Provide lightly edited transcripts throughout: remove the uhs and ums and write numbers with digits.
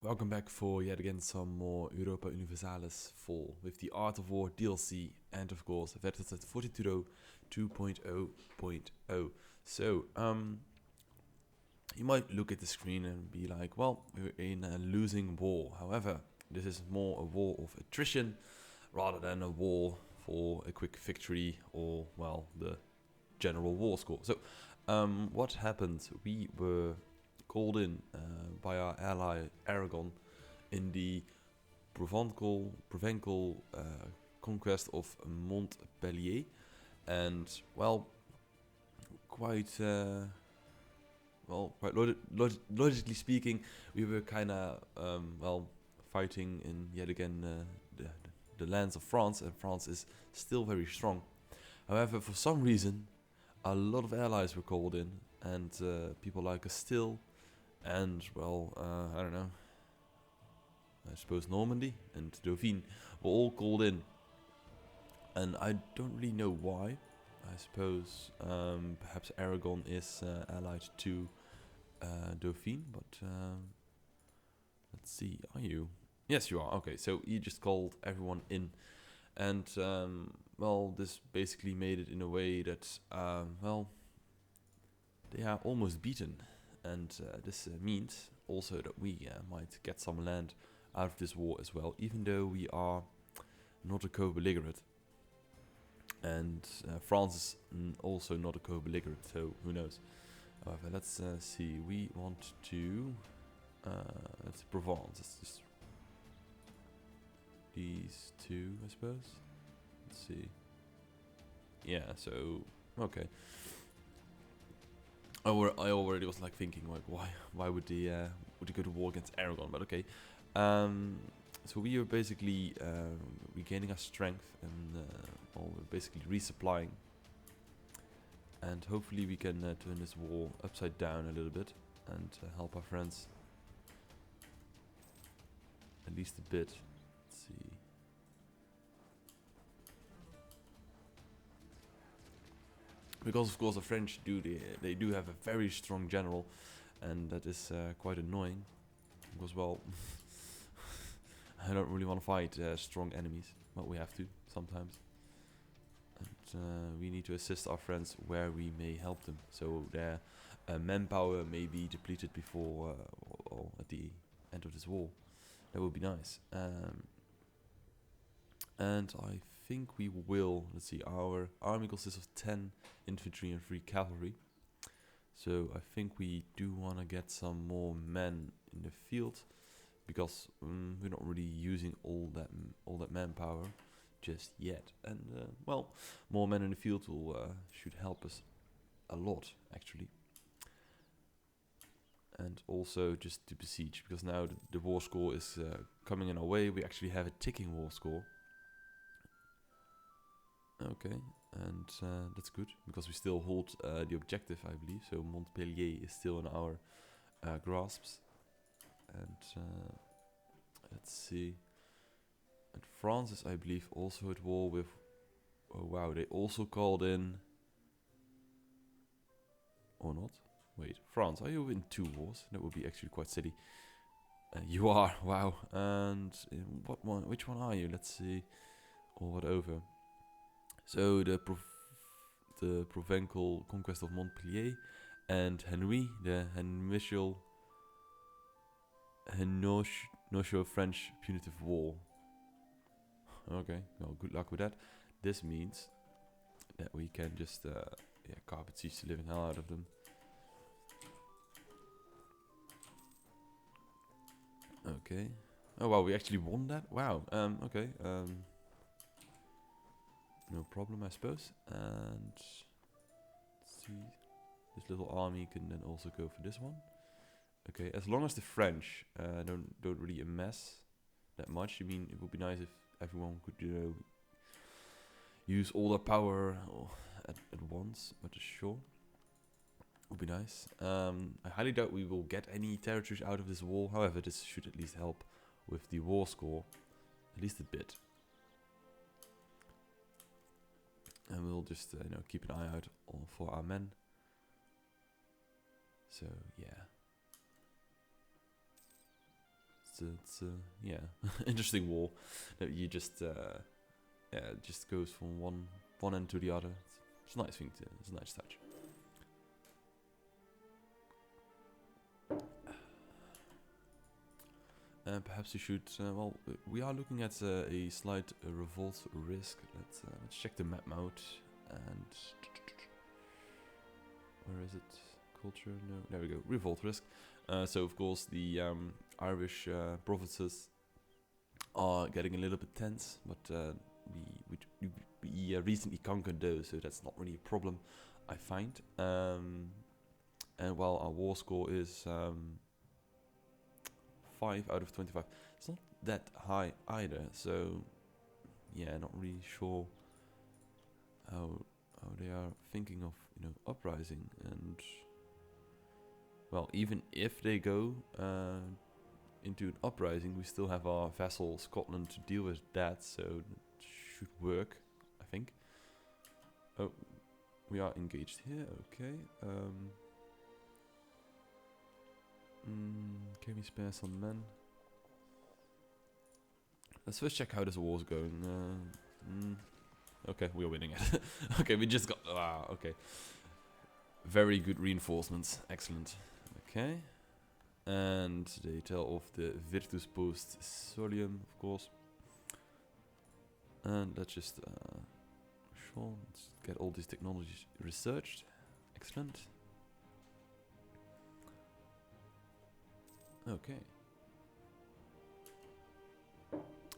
Welcome back for yet again some more Europa Universalis Fall with the Art of War DLC and of course Veritas at Fortitudo 2.0.0. So, you might look at the screen and be like, well, we're in a losing war. However, this is more a war of attrition rather than a war for a quick victory or, well, the general war score. So, what happened? We were called in by our ally Aragon in the Provencal conquest of Montpellier, and well, quite logically speaking, we were kind of fighting in yet again the lands of France, and France is still very strong. However, for some reason, a lot of allies were called in, and people like Castile and, well, I don't know, I suppose Normandy and Dauphine were all called in. And I don't really know why. I suppose perhaps Aragon is allied to Dauphine, but let's see, are you? Yes, you are. Okay, so you just called everyone in. And, well, this basically made it in a way that, they are almost beaten. And this means also that we might get some land out of this war as well, even though we are not a co-belligerent. And France is also not a co-belligerent, so who knows. However, let's see, we want to... let's Provence, let's just... these two, I suppose. Let's see. Yeah, so... okay. I already was like thinking like why would they go to war against Aragon, but okay. So we are basically regaining our strength and well, we're basically resupplying, and hopefully we can turn this war upside down a little bit and help our friends at least a bit. Let's see. Because of course the French they do have a very strong general, and that is quite annoying. Because, well, I don't really want to fight strong enemies, but we have to sometimes. And we need to assist our friends where we may help them. So their manpower may be depleted before or at the end of this war. That would be nice. And I think we will. Let's see, our army consists of 10 infantry and 3 cavalry. So I think we do want to get some more men in the field, because we're not really using all that manpower just yet. And well, more men in the field will should help us a lot actually. And also just to besiege, because now the war score is coming in our way. We actually have a ticking war score. Okay, and that's good, because we still hold the objective, I believe. So Montpellier is still in our grasps. And let's see. And France is, I believe, also at war with... oh wow, they also called in... or not? Wait, France, are you in 2 wars? That would be actually quite silly. You are, wow. And what one? Which one are you? Let's see. Or what over? So the Provencal conquest of Montpellier, and Henry, the Hanosho French punitive war. Okay, well, good luck with that. This means that we can just carpet siege the living hell out of them. Okay. Oh wow, we actually won that? Wow. Okay. No problem, I suppose. And let's see, this little army can then also go for this one. Okay, as long as the French don't really amass that much. I mean, it would be nice if everyone could, use all their power at once. But sure, would be nice. I highly doubt we will get any territories out of this war. However, this should at least help with the war score, at least a bit. And we'll just keep an eye out for our men. So yeah. it's yeah, interesting war that you just yeah, it just goes from one end to the other. It's a nice thing to. It's a nice touch. Perhaps you should. Well, we are looking at a slight revolt risk. Let's check the map out. And where is it? Culture? No, there we go. Revolt risk. So of course the Irish provinces are getting a little bit tense, but we recently conquered those, so that's not really a problem, I find. And while our war score is 5 out of 25, it's not that high either. So yeah, not really sure how they are thinking of uprising. And well, even if they go into an uprising, we still have our vassal Scotland to deal with that, so it should work, I think. Oh, we are engaged here. Okay. Can we spare some men? Let's first check how this war is going. Okay, we are winning it. Okay, we just got... okay. Very good reinforcements. Excellent. Okay. And they tell of the Virtus post Solium, of course. And let's just... sure, let's get all these technologies researched. Excellent. Okay.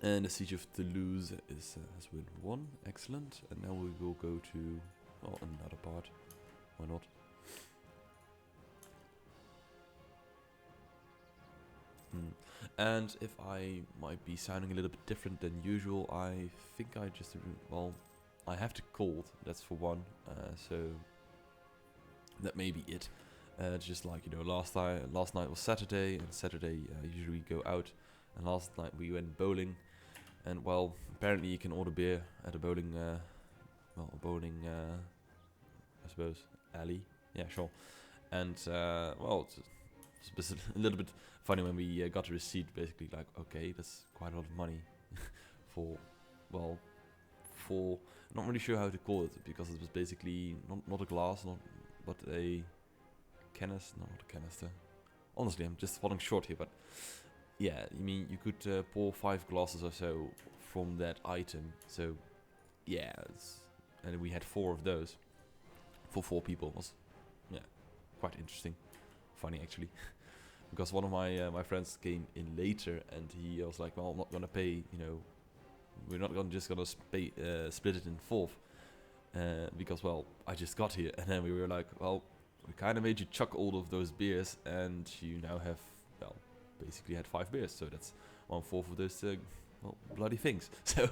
And the siege of Toulouse has been won. Excellent. And now we will go to another part. Why not? And if I might be sounding a little bit different than usual, I think I just I have the cold. That's for one. So that may be it. Just like last night was Saturday, and Saturday usually we go out. And last night we went bowling. And well, apparently you can order beer at a bowling, I suppose, alley. Yeah, sure. And well, it's a little bit funny when we got a receipt. Basically, like, okay, that's quite a lot of money for not really sure how to call it, because it was basically not a glass, but a canister, not a canister. Honestly, I'm just falling short here, but. Yeah, I mean, you could pour 5 glasses or so from that item. So, yeah, and we had 4 of those for 4 people. It was, yeah, quite interesting, funny actually, because one of my friends came in later, and he was like, "Well, I'm not gonna pay. We're not just gonna split it in 4, because well, I just got here." And then we were like, "Well, we kind of made you chuck all of those beers, and you now have basically had 5 beers, so that's 1/4 of those bloody things." So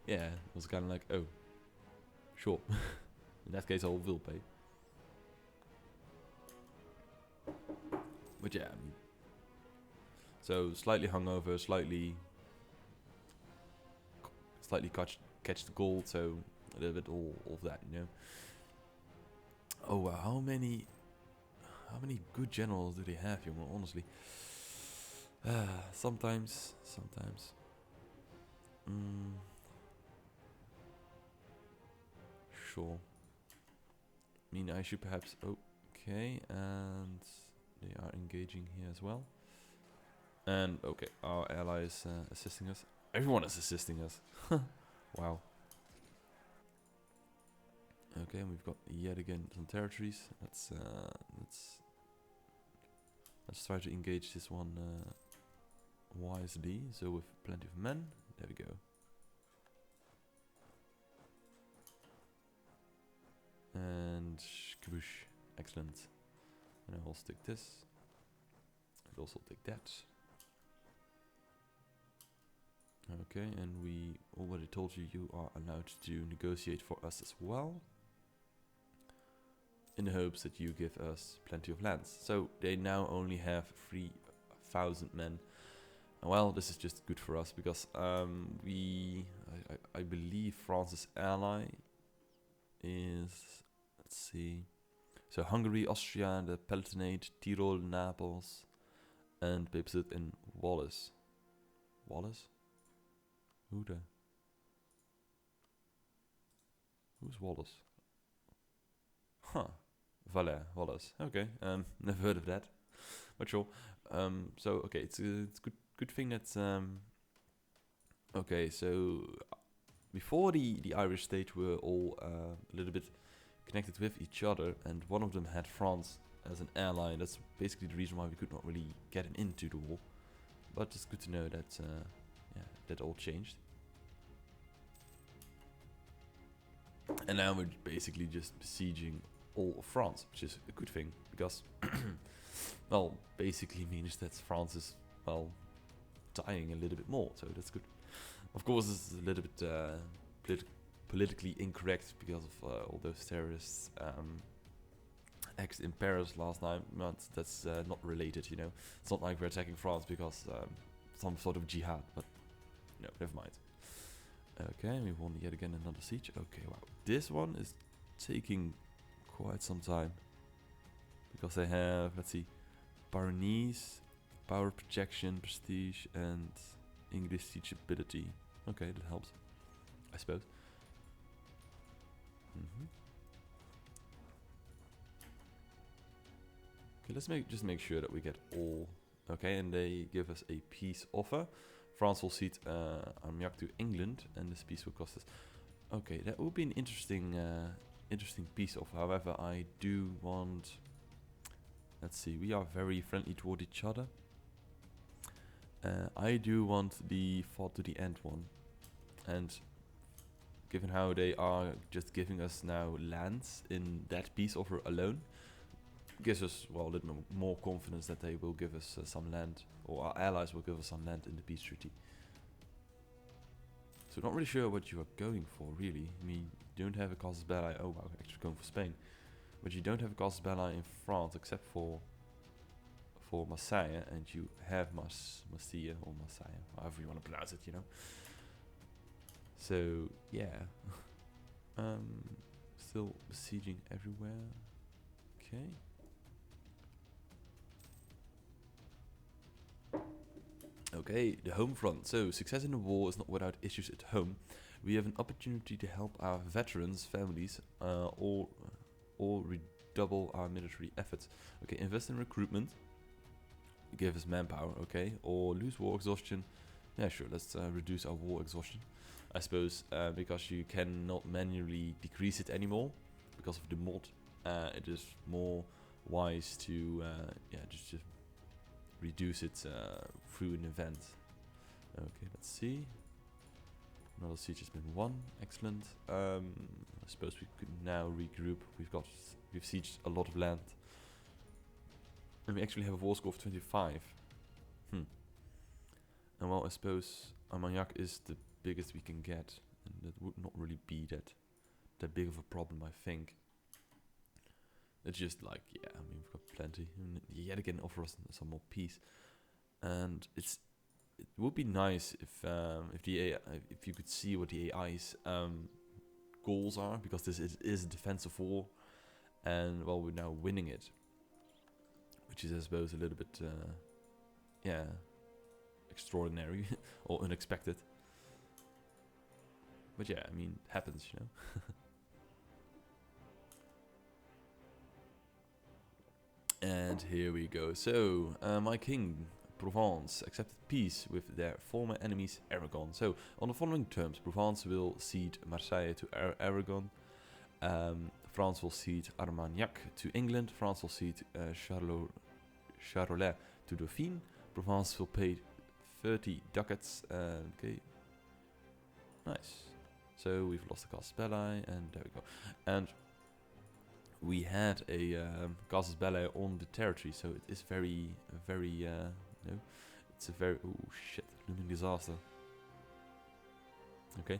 yeah, it was kind of like, oh, sure. In that case, I will pay. But yeah, I mean, so slightly hungover, slightly catch the cold, so a little bit all of that, Oh wow, how many good generals do they have, honestly? Sometimes. Sure. I mean, I should perhaps... Okay, and they are engaging here as well. And, okay, our ally is assisting us. Everyone is assisting us. Wow. Okay, and we've got yet again some territories. Let's try to engage this one wisely, so with plenty of men. There we go. And kaboosh. Excellent. And I will stick this. I'll also take that. Okay, and we already told you are allowed to negotiate for us as well, in the hopes that you give us plenty of lands. So they now only have 3,000 men. Well, this is just good for us, because I believe France's ally is, let's see, so Hungary, Austria, the Palatinate, Tyrol, Naples, and Papesit in Wallis. Wallace? Who's Wallace? Huh. Wallace. Okay. Never heard of that. But sure. So okay, it's good thing that okay, so before the Irish state were all a little bit connected with each other, and one of them had France as an ally, and that's basically the reason why we could not really get into the war. But it's good to know that yeah, that all changed. And now we're basically just besieging all of France, which is a good thing, because, well, basically means that France is, well, dying a little bit more, so that's good. Of course, this is a little bit politically incorrect because of all those terrorists acts in Paris last night, but that's not related, you know. It's not like we're attacking France because some sort of jihad, but no, never mind. Okay, we won yet again another siege. Okay, wow. This one is taking quite some time. Because they have, let's see, Baronese, Power Projection, Prestige, and English siege ability. Okay, that helps, I suppose. Okay, let's just make sure that we get all. Okay, and they give us a peace offer. France will cede Armagnac to England, and this peace will cost us. Okay, that would be an interesting piece of. However, I do want. Let's see, we are very friendly toward each other. I do want the fought to the end one, and given how they are just giving us now lands in that peace offer alone, gives us, well, a little more confidence that they will give us some land, or our allies will give us some land in the peace treaty. So not really sure what you are going for, really. I mean, you don't have a casus belli. Oh wow, actually going for Spain, but you don't have a casus belli in France except for Marseille, and you have Marsilla or Marseille, however you want to pronounce it, you know. So yeah, still besieging everywhere. Okay. Okay, the home front. So, success in the war is not without issues at home. We have an opportunity to help our veterans' families or redouble our military efforts. Okay, invest in recruitment. Give us manpower, okay? Or lose war exhaustion. Yeah, sure, let's reduce our war exhaustion. I suppose because you cannot manually decrease it anymore because of the mod. It is more wise to yeah, just reduce it through an event. Okay, let's see. Another siege has been won. Excellent. I suppose we could now regroup. We've sieged a lot of land, and we actually have a war score of 25. And well, I suppose Armagnac is the biggest we can get, and that would not really be that big of a problem, I think. It's just like, yeah, I mean, we've got plenty. And yet again, offer us some more peace. And it would be nice if the AI, if you could see what the AI's goals are, because this is a defensive war, and well, we're now winning it, which is, I suppose, a little bit, yeah, extraordinary or unexpected. But yeah, I mean, it happens, you know. And here we go. So, my king, Provence, accepted peace with their former enemies, Aragon. So, on the following terms, Provence will cede Marseille to Aragon. France will cede Armagnac to England. France will cede Charolais to Dauphine. Provence will pay 30 ducats. Okay. Nice. So, we've lost the casus belli, and there we go. And we had a casus belli on the territory, so it is very, no, it's a very, oh shit, looming disaster. Okay,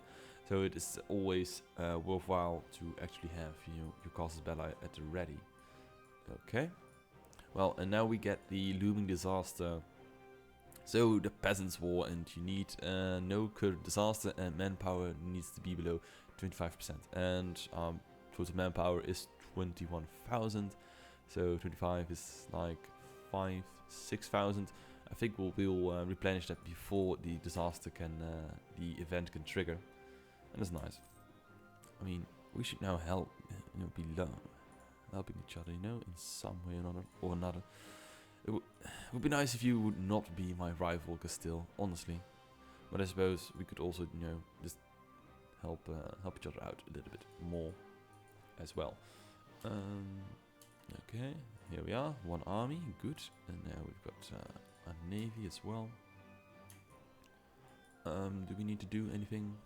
so it is always worthwhile to actually have, you know, your casus belli at the ready. Okay, well, and now we get the looming disaster. So the peasants' war, and you need no current disaster, and manpower needs to be below 25%, and total manpower is 21,000, so 25 is like 6,000. I think we'll replenish that before the disaster the event can trigger, and that's nice. I mean, we should now help, be helping each other, in some way or another. It would be nice if you would not be my rival, Castile, honestly. But I suppose we could also, just help each other out a little bit more as well. Okay, here we are, 1 army, good. And now we've got a navy as well. Do we need to do anything?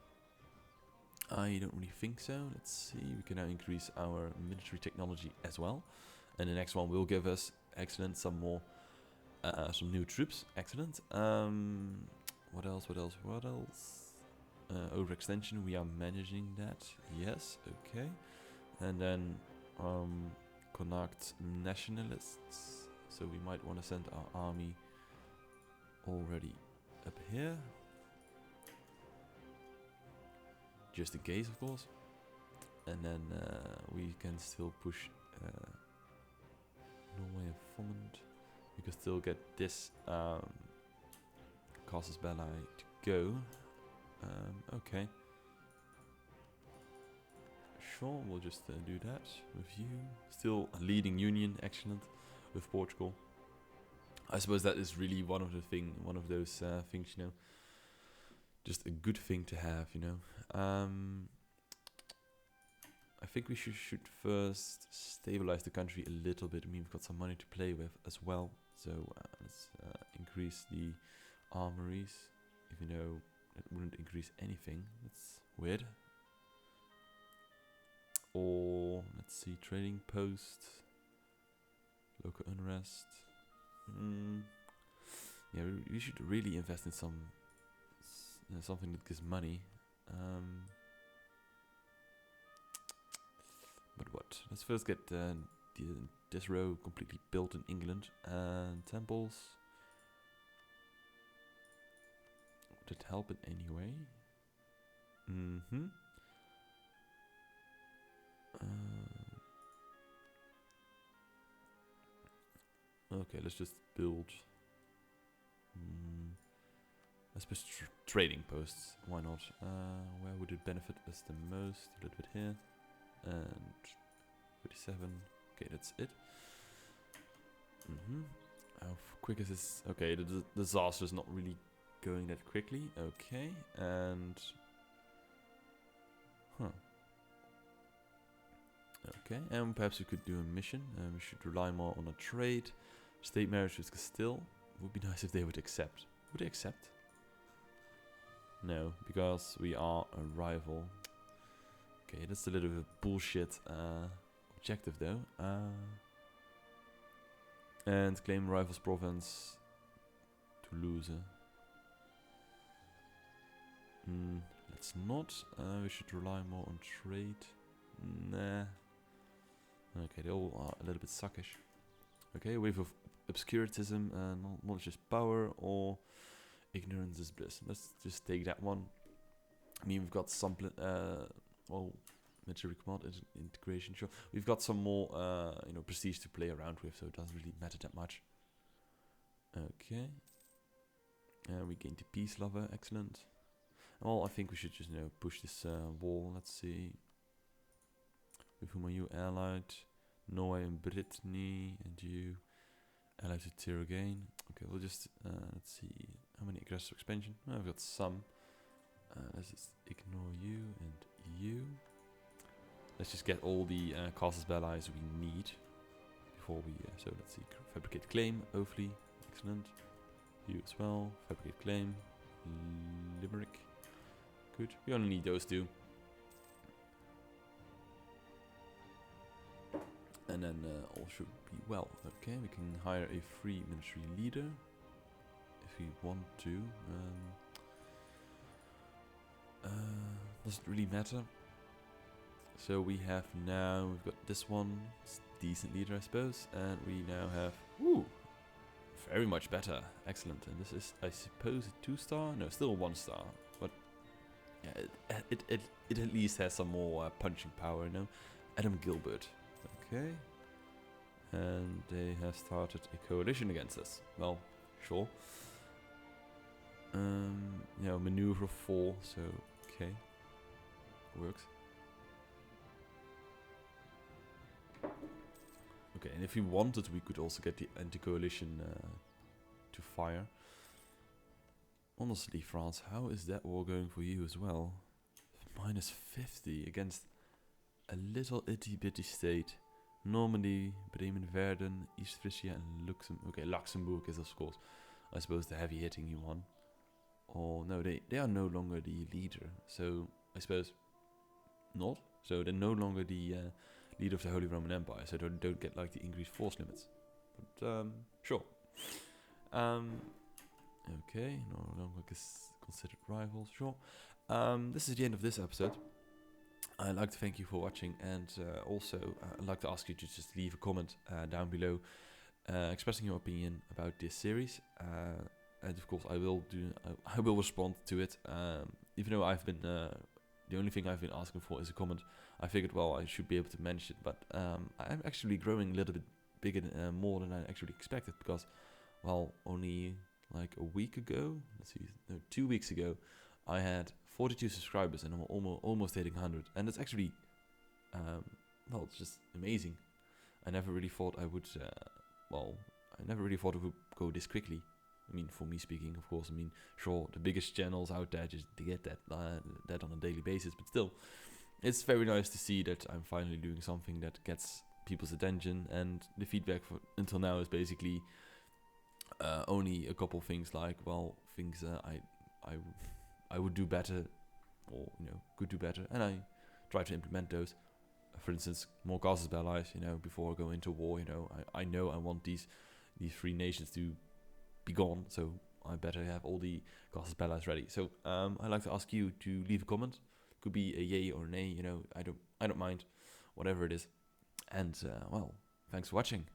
I don't really think so. Let's see, we can now increase our military technology as well. And the next one will give us, excellent, some new troops, excellent. What else? Overextension, we are managing that, yes, okay. And then connect nationalists, so we might want to send our army already up here, just in case, of course. And then we can still push Norway and Finland. We can still get this Casus Belli to go. Okay. Sure, we'll just do that with you. Still a leading union, excellent, with Portugal. I suppose that is really one of those things, just a good thing to have, I think we should first stabilize the country a little bit. I mean, we've got some money to play with as well, so let's increase the armories, even though it wouldn't increase anything. That's weird. Or let's see, trading post, local unrest. Yeah, we should really invest in something that gives money. But what? Let's first get this row completely built in England, and temples. Would it help in any way? Okay, let's just build. I suppose trading posts. Why not? Where would it benefit us the most? A little bit here, and 37. Okay, that's it. How quick is this? Okay, the disaster is not really going that quickly. Okay, and okay, and perhaps we could do a mission. We should rely more on a trade. State marriage with Castile. Would be nice if they would accept. Would they accept? No, because we are a rival. Okay, that's a little bit of bullshit objective though. And claim rivals province Toulouse. Let's not. We should rely more on trade. Nah. Okay, they all are a little bit suckish. Okay, wave of obscurantism, knowledge is power, or ignorance is bliss. Let's just take that one. I mean, we've got some, military command integration. Sure, we've got some more, prestige to play around with, so it doesn't really matter that much. Okay. We gained the peace lover, excellent. Well, I think we should just, push this wall. Let's see. With whom are you allied? Norway and Brittany, and you allied to Tyrone. Okay, we'll just let's see how many aggressive expansion. Oh, I've got some. Let's just ignore you and you. Let's just get all the Casus Belli we need before we. So let's see, fabricate claim, hopefully, excellent. You as well, fabricate claim, Limerick. Good. We only need those two. And then all should be well. Okay, we can hire a free military leader if we want to. Doesn't really matter. So we have now, we've got this one, it's a decent leader I suppose, and we now have, very much better, excellent. And this is, I suppose, a 2-star? No, still a 1-star, but yeah, it at least has some more punching power, Adam Gilbert. Okay, and they have started a coalition against us. Well, sure. Maneuver 4, so okay, works. Okay, and if we wanted, we could also get the anti-coalition to fire. Honestly, France, how is that war going for you as well? Minus 50 against a little itty-bitty state. Normandy, Bremen-Verden, East Frisia, and Luxembourg. Okay, Luxembourg is, of course, I suppose, the heavy-hitting one. Oh, no, they are no longer the leader. So, I suppose, not. So, they're no longer the leader of the Holy Roman Empire. So, they don't get, like, the increased force limits. But, sure. Okay, no longer considered rivals, sure. This is the end of this episode. I'd like to thank you for watching, and also I'd like to ask you to just leave a comment down below expressing your opinion about this series. And of course, I will respond to it. Even though I've been the only thing I've been asking for is a comment, I figured, well, I should be able to manage it. But I'm actually growing a little bit bigger, more than I actually expected, because, well, only like a week ago, 2 weeks ago, I had 42 subscribers and I'm almost hitting 100, and it's actually, it's just amazing. I never really thought I would, I never really thought it would go this quickly. I mean, for me speaking, of course, I mean, sure, the biggest channels out there just to get that on a daily basis, but still, it's very nice to see that I'm finally doing something that gets people's attention, and the feedback until now is basically only a couple things like, well, things I would do better, or could do better, and I try to implement those. For instance, more castles allies. Before I go into war, I know I want these 3 nations to be gone, so I better have all the castles allies ready. So I'd like to ask you to leave a comment. Could be a yay or a nay. I don't mind, whatever it is. And well, thanks for watching.